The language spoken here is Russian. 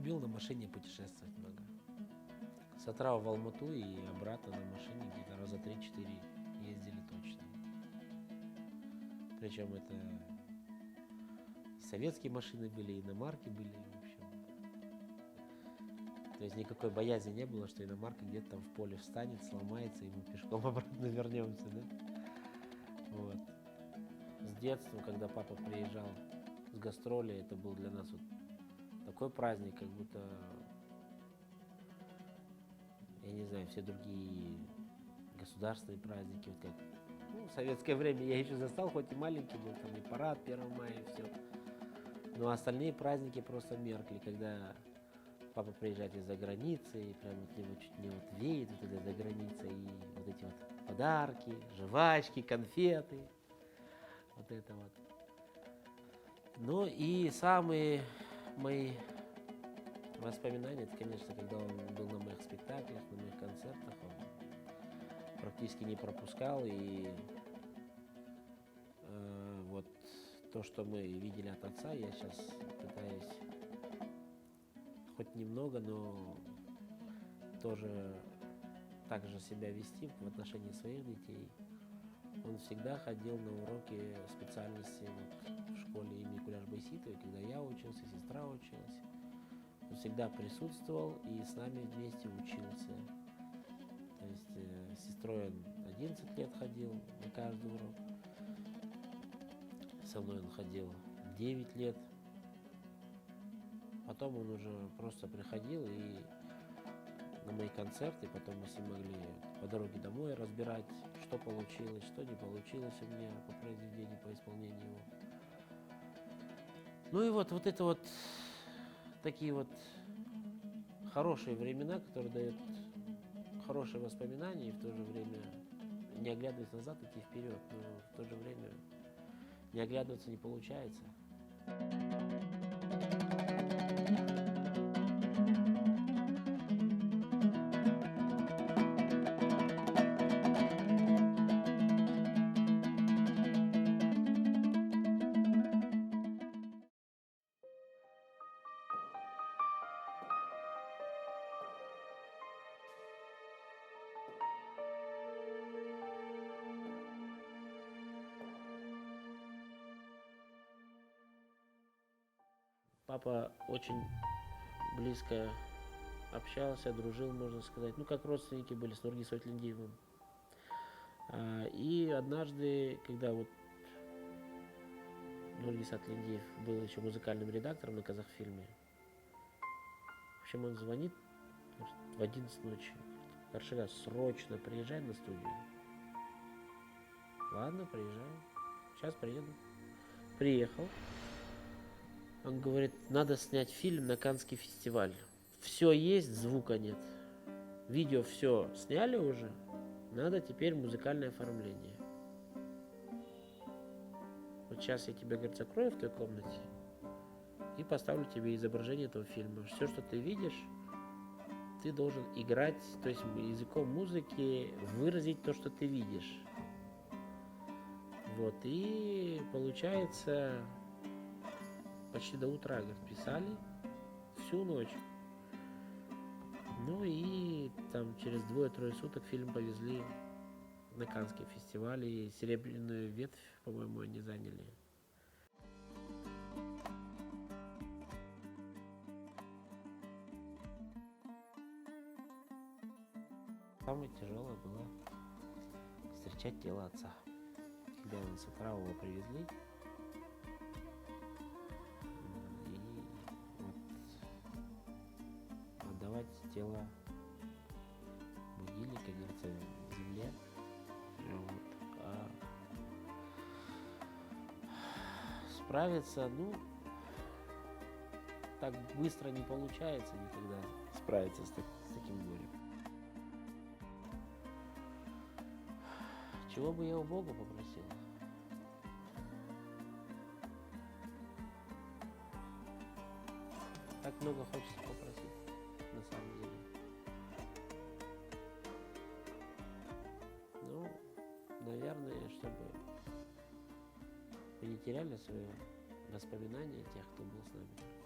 любил на машине путешествовать много. С Отрава в Алмату и обратно на машине где-то раза 3-4 ездили точно. Причем это и советские машины были, и иномарки были, в общем. То есть никакой боязни не было, что иномарка где-то там в поле встанет, сломается, и мы пешком обратно вернемся, да? Вот. С детства, когда папа приезжал с гастролей, это был для нас вот такой праздник, как будто, я не знаю, все другие государственные праздники, вот как, в советское время я еще застал, хоть и маленький был, там и парад 1 мая, и все. Но остальные праздники просто меркли, когда папа приезжает из-за границы, и прям от него чуть не вот веет вот это за границей, и вот эти вот подарки, жвачки, конфеты, вот это вот. Ну и самые мои воспоминания, это, конечно, когда он был на моих спектаклях, на моих концертах, он практически не пропускал, и вот то, что мы видели от отца, я сейчас пытаюсь хоть немного, но тоже так же себя вести в отношении своих детей. Он всегда ходил на уроки специальности вот, в школе имени Куляш-Байситовой, когда я учился, сестра училась. Он всегда присутствовал и с нами вместе учился. То есть с сестрой он 11 лет ходил на каждый урок. Со мной он ходил 9 лет. Потом он уже просто приходил и на мои концерты, потом мы с ним могли по дороге домой разбирать, что получилось, что не получилось у меня по произведению, по исполнению его. Ну и вот это вот такие вот хорошие времена, которые дают хорошие воспоминания, и в то же время не оглядываясь назад, идти вперед, но в то же время не оглядываться не получается. Папа очень близко общался, дружил, можно сказать. Ну, как родственники были с Нургис Ойтлендиевым. И однажды, когда вот Нургис Ойтлендиев был еще музыкальным редактором на Казахфильме, в общем, он звонит в 11 ночи. Каршига, срочно приезжай на студию. Ладно, приезжаю. Сейчас приеду. Приехал. Он говорит, надо снять фильм на Каннский фестиваль. Все есть, звука нет. Видео все сняли уже. Надо теперь музыкальное оформление. Вот сейчас я тебя, говорит, закрою в той комнате и поставлю тебе изображение этого фильма. Все, что ты видишь, ты должен играть, то есть языком музыки выразить то, что ты видишь. Вот, и получается, почти до утра, говорит, писали всю ночь. Ну и там через 2-3 суток фильм повезли на Каннский фестиваль, и серебряную ветвь, по-моему, они заняли. Самое тяжелое было встречать тело отца. Когда он с утра его привезли, и вот отдавать тело могиле, как говорится, в земле. Вот. А справиться, ну, так быстро не получается никогда справиться с таким горем. Чего бы я у Бога попросил? Так много хочется попросить, на самом деле. Ну, наверное, чтобы мы не теряли свои воспоминания тех, кто был с нами.